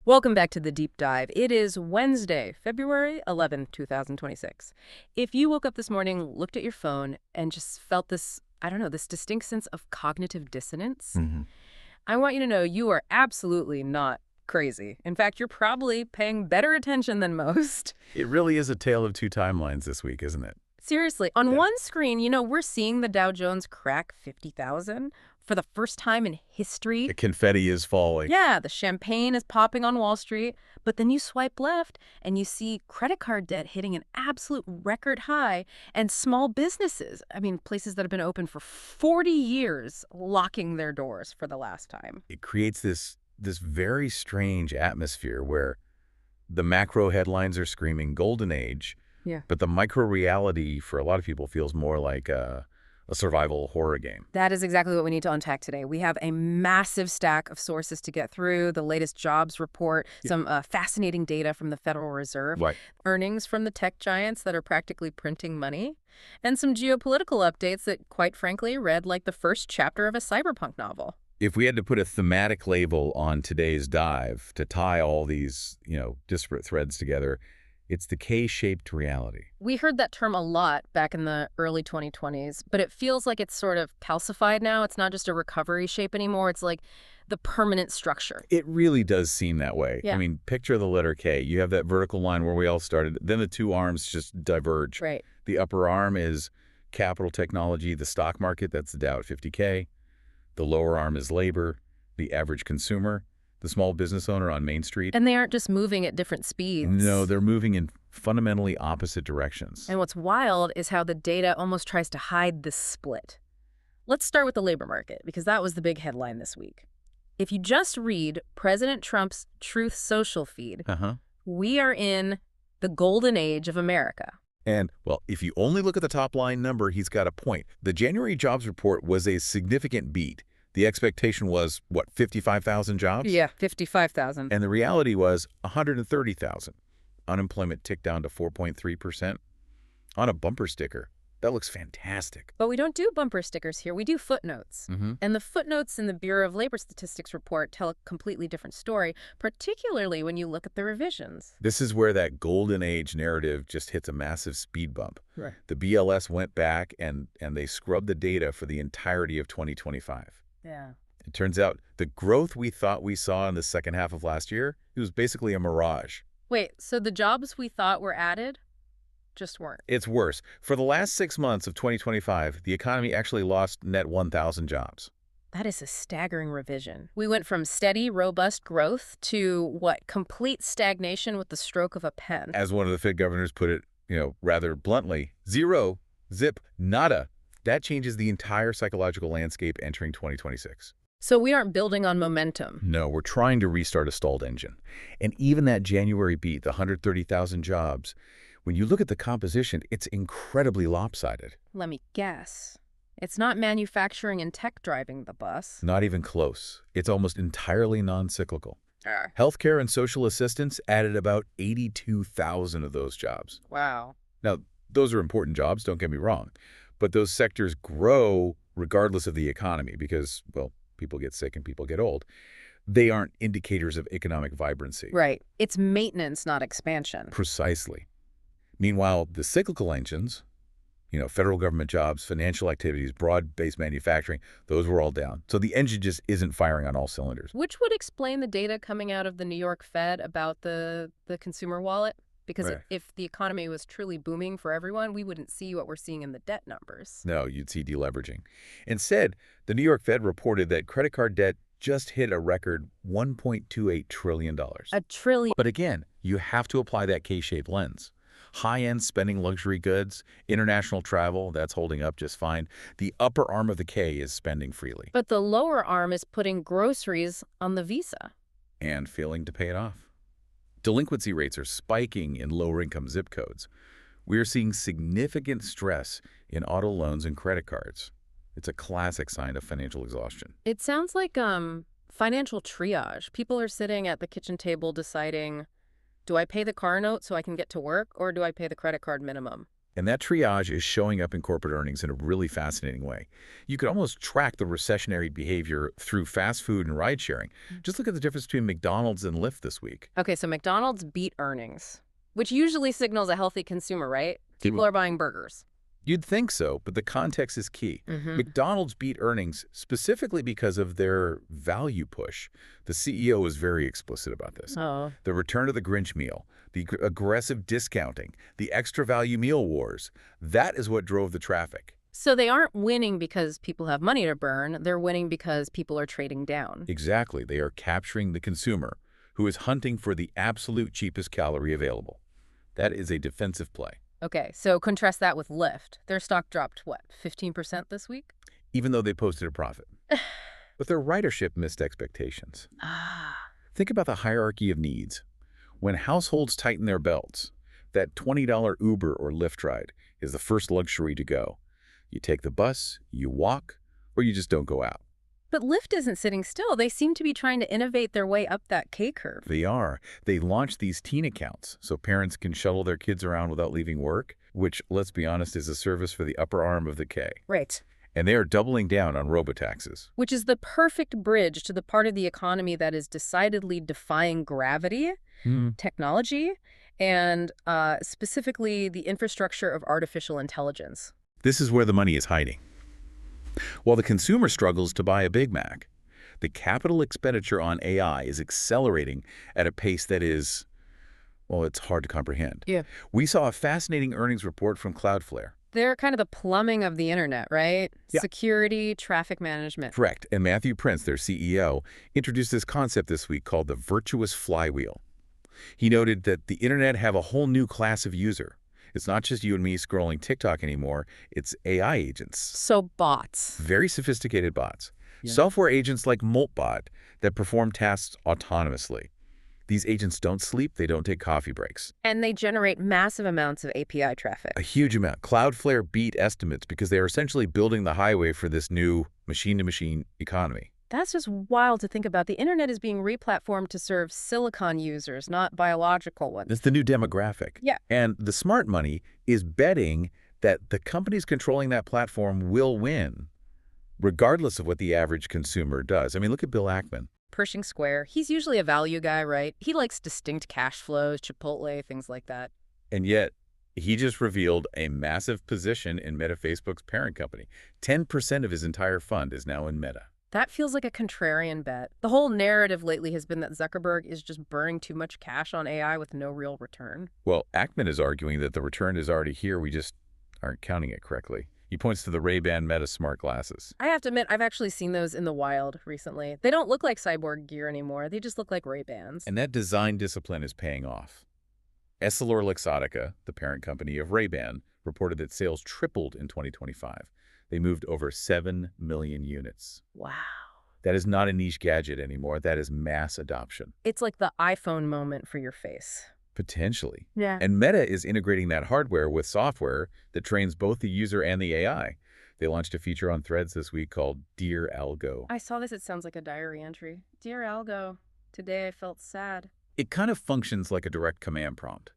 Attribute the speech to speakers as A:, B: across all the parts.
A: Welcome back to the Deep Dive. It is Wednesday, February 11th, 2026. If you woke up this morning, looked at your phone, and just felt this, I don't know, this distinct sense of cognitive dissonance, I want you to know you are absolutely not crazy. In fact, you're probably paying better attention than most.
B: It really is a tale of two timelines this week, isn't it?
A: Seriously, on one screen, we're seeing the Dow Jones crack 50,000 for the first time in history.
B: The confetti is falling.
A: Yeah, the champagne is popping on Wall Street, but then you swipe left and you see credit card debt hitting an absolute record high and small businesses, places that have been open for 40 years, locking their doors for the last time.
B: It creates this very strange atmosphere where the macro headlines are screaming golden age, but the micro reality for a lot of people feels more like a survival horror game.
A: That is exactly what we need to unpack today. We have a massive stack of sources to get through, the latest jobs report, some fascinating data from the Federal Reserve, earnings from the tech giants that are practically printing money, and some geopolitical updates that, quite frankly, read like the first chapter of a cyberpunk novel.
B: If we had to put a thematic label on today's dive to tie all these, disparate threads together, it's the K-shaped reality.
A: We heard that term a lot back in the early 2020s, but it feels like it's sort of calcified now. It's not just a recovery shape anymore. It's like the permanent structure.
B: It really does seem that way.
A: Yeah.
B: Picture the letter K. You have that vertical line where we all started. Then the two arms just diverge.
A: Right.
B: The upper arm is capital technology, the stock market. That's the Dow at 50K. The lower arm is labor, the average consumer, the small business owner on Main Street.
A: And they aren't just moving at different speeds.
B: No, they're moving in fundamentally opposite directions.
A: And what's wild is how the data almost tries to hide this split. Let's start with the labor market, because that was the big headline this week. If you just read President Trump's Truth Social feed, we are in the golden age of America.
B: And, well, if you only look at the top line number, he's got a point. The January jobs report was a significant beat. The expectation was, 55,000 jobs?
A: Yeah, 55,000.
B: And the reality was 130,000. Unemployment ticked down to 4.3% on a bumper sticker. That looks fantastic.
A: But we don't do bumper stickers here. We do footnotes. And the footnotes in the Bureau of Labor Statistics report tell a completely different story, particularly when you look at the revisions.
B: This is where that golden age narrative just hits a massive speed bump.
A: Right.
B: The BLS went back and they scrubbed the data for the entirety of 2025.
A: Yeah.
B: It turns out the growth we thought we saw in the second half of last year, it was basically a mirage.
A: Wait, so the jobs we thought were added just weren't?
B: It's worse. For the last 6 months of 2025, the economy actually lost net 1,000 jobs.
A: That is a staggering revision. We went from steady, robust growth to, complete stagnation with the stroke of a pen.
B: As one of the Fed governors put it, rather bluntly, zero, zip, nada. That changes the entire psychological landscape entering 2026.
A: So we aren't building on momentum.
B: No, we're trying to restart a stalled engine. And even that January beat, the 130,000 jobs, when you look at the composition, it's incredibly lopsided.
A: Let me guess. It's not manufacturing and tech driving the bus.
B: Not even close. It's almost entirely non-cyclical. Healthcare and social assistance added about 82,000 of those jobs.
A: Wow.
B: Now, those are important jobs, don't get me wrong. But those sectors grow regardless of the economy because, people get sick and people get old. They aren't indicators of economic vibrancy.
A: Right. It's maintenance, not expansion.
B: Precisely. Meanwhile, the cyclical engines, federal government jobs, financial activities, broad-based manufacturing, those were all down. So the engine just isn't firing on all cylinders.
A: Which would explain the data coming out of the New York Fed about the consumer wallet. Because if the economy was truly booming for everyone, we wouldn't see what we're seeing in the debt numbers.
B: No, you'd see deleveraging. Instead, the New York Fed reported that credit card debt just hit a record $1.28 trillion.
A: A trillion.
B: But again, you have to apply that K-shaped lens. High-end spending luxury goods, international travel, that's holding up just fine. The upper arm of the K is spending freely.
A: But the lower arm is putting groceries on the Visa.
B: And failing to pay it off. Delinquency rates are spiking in lower-income zip codes. We are seeing significant stress in auto loans and credit cards. It's a classic sign of financial exhaustion.
A: It sounds like financial triage. People are sitting at the kitchen table deciding, do I pay the car note so I can get to work, or do I pay the credit card minimum?
B: And that triage is showing up in corporate earnings in a really fascinating way. You could almost track the recessionary behavior through fast food and ride sharing. Just look at the difference between McDonald's and Lyft this week.
A: Okay, so McDonald's beat earnings, which usually signals a healthy consumer, right? People are buying burgers.
B: You'd think so, but the context is key.
A: Mm-hmm.
B: McDonald's beat earnings specifically because of their value push. The CEO was very explicit about this.
A: Oh.
B: The return of the Grinch meal, the aggressive discounting, the extra value meal wars, that is what drove the traffic.
A: So they aren't winning because people have money to burn. They're winning because people are trading down.
B: Exactly. They are capturing the consumer who is hunting for the absolute cheapest calorie available. That is a defensive play.
A: Okay, so contrast that with Lyft. Their stock dropped, what, 15% this week?
B: Even though they posted a profit. But their ridership missed expectations. Think about the hierarchy of needs. When households tighten their belts, that $20 Uber or Lyft ride is the first luxury to go. You take the bus, you walk, or you just don't go out.
A: But Lyft isn't sitting still. They seem to be trying to innovate their way up that K-curve.
B: They are. They launched these teen accounts so parents can shuttle their kids around without leaving work, which, let's be honest, is a service for the upper arm of the K.
A: Right.
B: And they are doubling down on robotaxis.
A: Which is the perfect bridge to the part of the economy that is decidedly defying gravity, technology, and specifically the infrastructure of artificial intelligence.
B: This is where the money is hiding. While the consumer struggles to buy a Big Mac, the capital expenditure on AI is accelerating at a pace that is, well, it's hard to comprehend.
A: Yeah.
B: We saw a fascinating earnings report from Cloudflare.
A: They're kind of the plumbing of the internet, right?
B: Yeah.
A: Security, traffic management.
B: Correct. And Matthew Prince, their CEO, introduced this concept this week called the virtuous flywheel. He noted that the internet have a whole new class of user. It's not just you and me scrolling TikTok anymore. It's AI agents.
A: So bots.
B: Very sophisticated bots.
A: Yeah.
B: Software agents like Moltbot that perform tasks autonomously. These agents don't sleep. They don't take coffee breaks.
A: And they generate massive amounts of API traffic.
B: A huge amount. Cloudflare beat estimates because they are essentially building the highway for this new machine-to-machine economy.
A: That's just wild to think about. The internet is being replatformed to serve silicon users, not biological ones.
B: It's the new demographic.
A: Yeah.
B: And the smart money is betting that the companies controlling that platform will win, regardless of what the average consumer does. I mean, look at Bill Ackman.
A: Pershing Square. He's usually a value guy, right? He likes distinct cash flows, Chipotle, things like that.
B: And yet, he just revealed a massive position in Meta, Facebook's parent company. 10% of his entire fund is now in Meta.
A: That feels like a contrarian bet. The whole narrative lately has been that Zuckerberg is just burning too much cash on AI with no real return.
B: Well, Ackman is arguing that the return is already here. We just aren't counting it correctly. He points to the Ray-Ban Meta smart glasses.
A: I have to admit, I've actually seen those in the wild recently. They don't look like cyborg gear anymore. They just look like Ray-Bans.
B: And that design discipline is paying off. EssilorLuxottica, the parent company of Ray-Ban, reported that sales tripled in 2025. They moved over 7 million units.
A: Wow.
B: That is not a niche gadget anymore. That is mass adoption.
A: It's like the iPhone moment for your face.
B: Potentially.
A: Yeah.
B: And Meta is integrating that hardware with software that trains both the user and the AI. They launched a feature on Threads this week called Dear Algo.
A: I saw this. It sounds like a diary entry. Dear Algo, today I felt sad.
B: It kind of functions like a direct command prompt.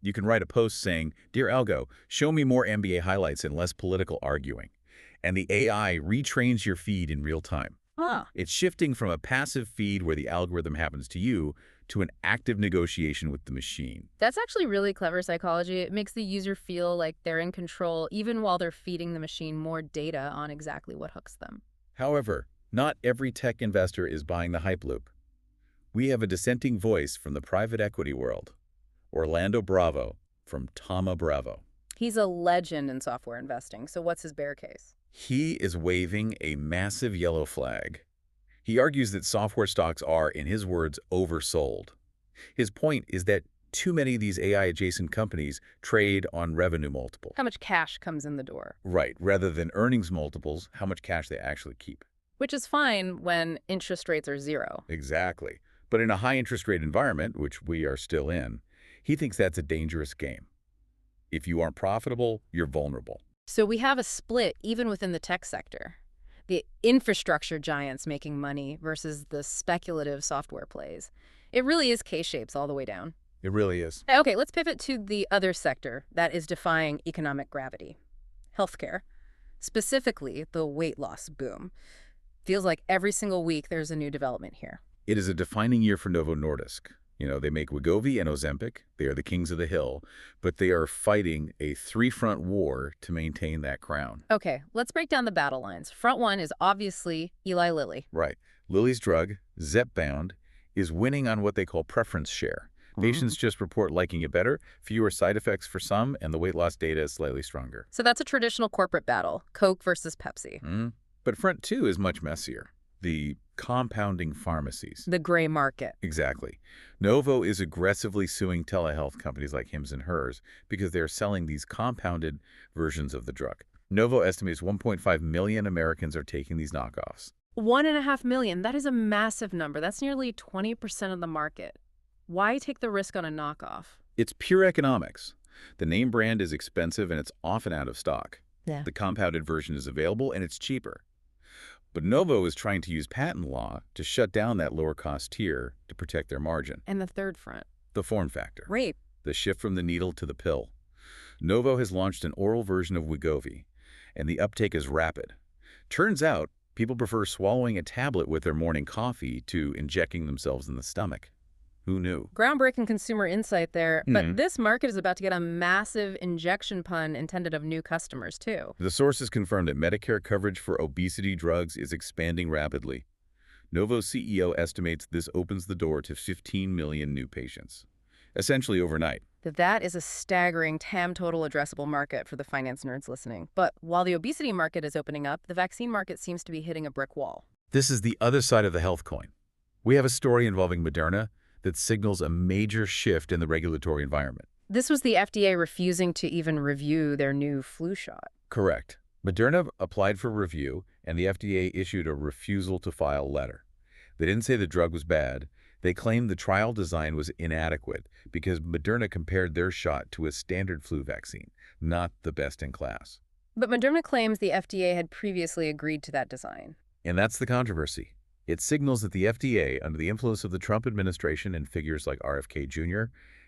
B: You can write a post saying, Dear Algo, show me more NBA highlights and less political arguing. And the AI retrains your feed in real time.
A: Huh.
B: It's shifting from a passive feed where the algorithm happens to you to an active negotiation with the machine.
A: That's actually really clever psychology. It makes the user feel like they're in control even while they're feeding the machine more data on exactly what hooks them.
B: However, not every tech investor is buying the hype loop. We have a dissenting voice from the private equity world. Orlando Bravo from Tama Bravo.
A: He's a legend in software investing, so what's his bear case?
B: He is waving a massive yellow flag. He argues that software stocks are, in his words, oversold. His point is that too many of these AI-adjacent companies trade on revenue multiples.
A: How much cash comes in the door?
B: Right, rather than earnings multiples, how much cash they actually keep.
A: Which is fine when interest rates are zero.
B: Exactly. But in a high interest rate environment, which we are still in, he thinks that's a dangerous game. If you aren't profitable, you're vulnerable.
A: So we have a split even within the tech sector. The infrastructure giants making money versus the speculative software plays. It really is K-shapes all the way down.
B: It really is.
A: Okay, let's pivot to the other sector that is defying economic gravity. Healthcare. Specifically, the weight loss boom. Feels like every single week there's a new development here.
B: It is a defining year for Novo Nordisk. They make Wegovy and Ozempic. They are the kings of the hill, but they are fighting a three-front war to maintain that crown.
A: Okay, let's break down the battle lines. Front one is obviously Eli Lilly.
B: Right. Lilly's drug, Zepbound, is winning on what they call preference share. Patients just report liking it better, fewer side effects for some, and the weight loss data is slightly stronger.
A: So that's a traditional corporate battle, Coke versus Pepsi.
B: But front two is much messier. The compounding pharmacies.
A: The gray market.
B: Exactly. Novo is aggressively suing telehealth companies like Hims and Hers because they're selling these compounded versions of the drug. Novo estimates 1.5 million Americans are taking these knockoffs.
A: 1.5 million. That is a massive number. That's nearly 20% of the market. Why take the risk on a knockoff?
B: It's pure economics. The name brand is expensive and it's often out of stock.
A: Yeah.
B: The compounded version is available and it's cheaper. But Novo is trying to use patent law to shut down that lower-cost tier to protect their margin.
A: And the third front?
B: The form factor.
A: Rape.
B: The shift from the needle to the pill. Novo has launched an oral version of Wegovy, and the uptake is rapid. Turns out, people prefer swallowing a tablet with their morning coffee to injecting themselves in the stomach. Who knew?
A: Groundbreaking consumer insight there. But this market is about to get a massive injection pun intended of new customers, too.
B: The sources confirmed that Medicare coverage for obesity drugs is expanding rapidly. Novo's CEO estimates this opens the door to 15 million new patients, essentially overnight.
A: That is a staggering TAM total addressable market for the finance nerds listening. But while the obesity market is opening up, the vaccine market seems to be hitting a brick wall.
B: This is the other side of the health coin. We have a story involving Moderna that signals a major shift in the regulatory environment.
A: This was the FDA refusing to even review their new flu shot.
B: Correct. Moderna applied for review, and the FDA issued a refusal to file letter. They didn't say the drug was bad. They claimed the trial design was inadequate because Moderna compared their shot to a standard flu vaccine, not the best in class.
A: But Moderna claims the FDA had previously agreed to that design.
B: And that's the controversy. It signals that the FDA, under the influence of the Trump administration and figures like RFK Jr.,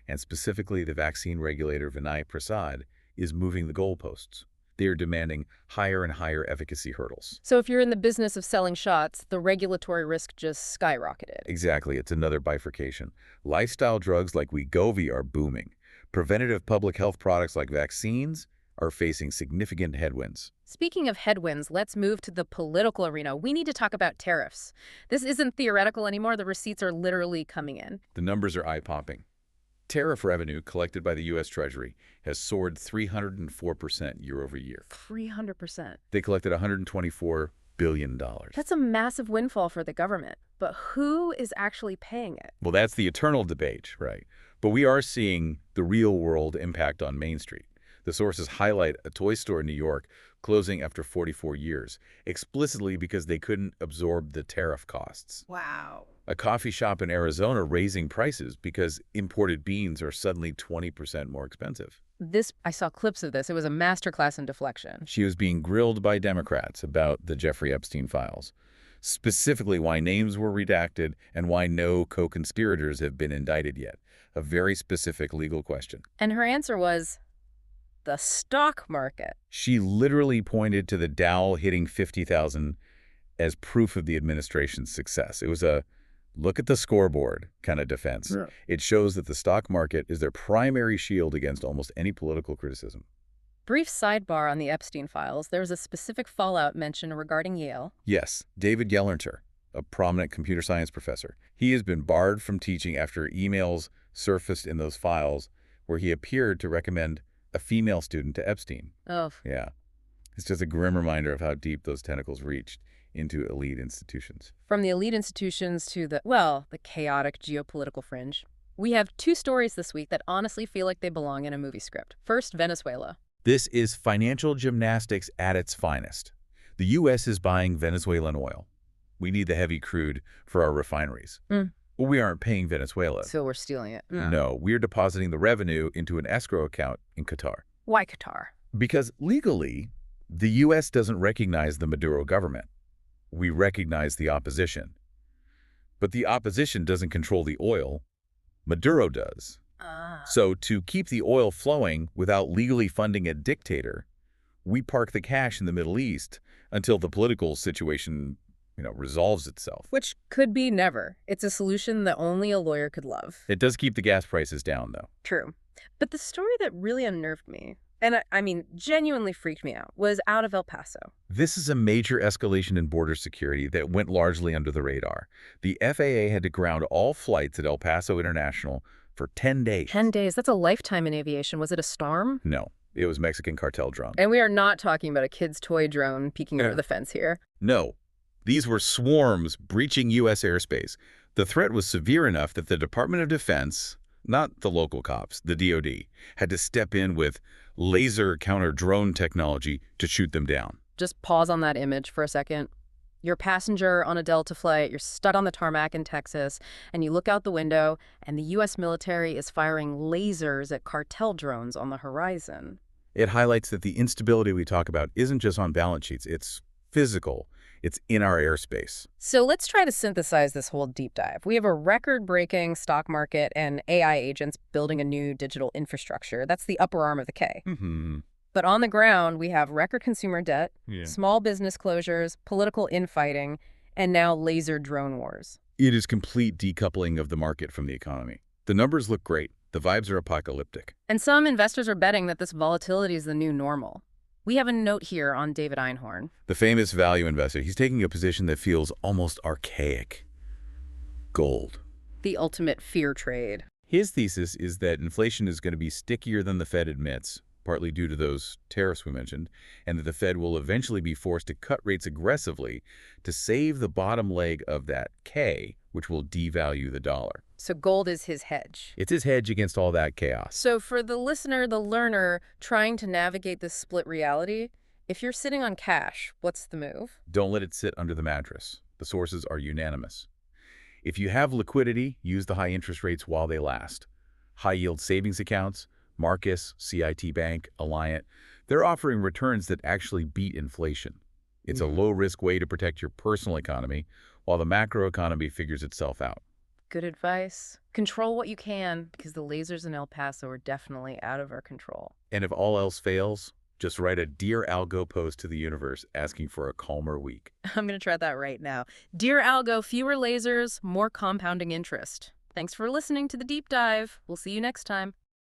B: and specifically the vaccine regulator Vinay Prasad, is moving the goalposts. They are demanding higher and higher efficacy hurdles.
A: So if you're in the business of selling shots, the regulatory risk just skyrocketed.
B: Exactly. It's another bifurcation. Lifestyle drugs like Wegovy are booming. Preventative public health products like vaccines are facing significant headwinds.
A: Speaking of headwinds, let's move to the political arena. We need to talk about tariffs. This isn't theoretical anymore. The receipts are literally coming in.
B: The numbers are eye-popping. Tariff revenue collected by the U.S. Treasury has soared 304% year over year.
A: 300%.
B: They collected $124 billion.
A: That's a massive windfall for the government. But who is actually paying it?
B: Well, that's the eternal debate, right? But we are seeing the real-world impact on Main Street. The sources highlight a toy store in New York closing after 44 years, explicitly because they couldn't absorb the tariff costs.
A: Wow.
B: A coffee shop in Arizona raising prices because imported beans are suddenly 20% more expensive.
A: I saw clips of this. It was a masterclass in deflection.
B: She was being grilled by Democrats about the Jeffrey Epstein files, specifically why names were redacted and why no co-conspirators have been indicted yet. A very specific legal question.
A: And her answer was, the stock market.
B: She literally pointed to the Dow hitting 50,000 as proof of the administration's success. It was a look at the scoreboard kind of defense. Yeah. It shows that the stock market is their primary shield against almost any political criticism.
A: Brief sidebar on the Epstein files. There was a specific fallout mentioned regarding Yale.
B: Yes, David Gelernter, a prominent computer science professor. He has been barred from teaching after emails surfaced in those files where he appeared to recommend a female student to Epstein.
A: Oh.
B: Yeah. It's just a grim reminder of how deep those tentacles reached into elite institutions.
A: From the elite institutions to the chaotic geopolitical fringe. We have two stories this week that honestly feel like they belong in a movie script. First, Venezuela.
B: This is financial gymnastics at its finest. The U.S. is buying Venezuelan oil. We need the heavy crude for our refineries. Well, we aren't paying Venezuela.
A: So we're stealing it.
B: No, we're depositing the revenue into an escrow account in Qatar.
A: Why Qatar?
B: Because legally, the U.S. doesn't recognize the Maduro government. We recognize the opposition. But the opposition doesn't control the oil. Maduro does.
A: Ah.
B: So to keep the oil flowing without legally funding a dictator, we park the cash in the Middle East until the political situation, resolves itself.
A: Which could be never. It's a solution that only a lawyer could love.
B: It does keep the gas prices down, though.
A: True. But the story that really unnerved me, and I mean, genuinely freaked me out, was out of El Paso.
B: This is a major escalation in border security that went largely under the radar. The FAA had to ground all flights at El Paso International for 10 days.
A: 10 days, that's a lifetime in aviation. Was it a storm?
B: No, it was Mexican cartel drone.
A: And we are not talking about a kid's toy drone peeking over the fence here.
B: No, these were swarms breaching U.S. airspace. The threat was severe enough that the Department of Defense, not the local cops, the DoD, had to step in with laser counter-drone technology to shoot them down.
A: Just pause on that image for a second. You're a passenger on a Delta flight, you're stuck on the tarmac in Texas, and you look out the window, and the U.S. military is firing lasers at cartel drones on the horizon.
B: It highlights that the instability we talk about isn't just on balance sheets, it's physical. It's in our airspace.
A: So let's try to synthesize this whole deep dive. We have a record-breaking stock market and AI agents building a new digital infrastructure. That's the upper arm of the K.
B: Mm-hmm.
A: But on the ground, we have record consumer debt, small business closures, political infighting, and now laser drone wars.
B: It is complete decoupling of the market from the economy. The numbers look great. The vibes are apocalyptic.
A: And some investors are betting that this volatility is the new normal. We have a note here on David Einhorn.
B: The famous value investor, he's taking a position that feels almost archaic. Gold.
A: The ultimate fear trade.
B: His thesis is that inflation is going to be stickier than the Fed admits, partly due to those tariffs we mentioned, and that the Fed will eventually be forced to cut rates aggressively to save the bottom leg of that K, which will devalue the dollar.
A: So gold is his hedge.
B: It's his hedge against all that chaos.
A: So for the listener, the learner, trying to navigate this split reality, if you're sitting on cash, what's the move?
B: Don't let it sit under the mattress. The sources are unanimous. If you have liquidity, use the high interest rates while they last. High-yield savings accounts, Marcus, CIT Bank, Alliant, they're offering returns that actually beat inflation. It's a low-risk way to protect your personal economy while the macroeconomy figures itself out.
A: Good advice. Control what you can, because the lasers in El Paso are definitely out of our control.
B: And if all else fails, just write a Dear Algo post to the universe asking for a calmer week.
A: I'm going to try that right now. Dear Algo, fewer lasers, more compounding interest. Thanks for listening to The Deep Dive. We'll see you next time.